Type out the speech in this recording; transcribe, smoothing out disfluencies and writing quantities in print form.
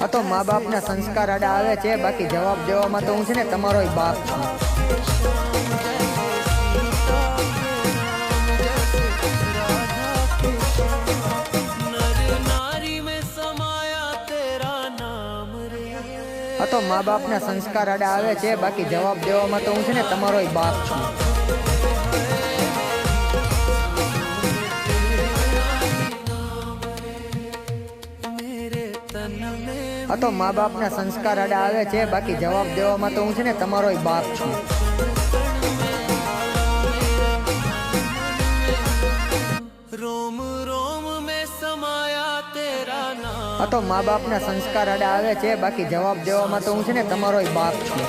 આ તો મા બાપના સંસ્કાર આડા આવે છે, બાકી જવાબ દેવામાં તો હું છે ને તમારોય બાપ છું. આ તો મા બાપના સંસ્કાર આડા આવે છે, બાકી જવાબ દેવામાં તો હું છે ને તમારોય બાપ છું. આ તો મા બાપના સંસ્કાર આડા આવે છે, બાકી જવાબ દેવામાં તો હું છે ને તમારોય બાપ છું. रोम रोम में समाया तेरा नाम. આ તો મા બાપના સંસ્કાર આડા આવે છે, બાકી જવાબ દેવામાં તો હું છે ને તમારોય બાપ છું.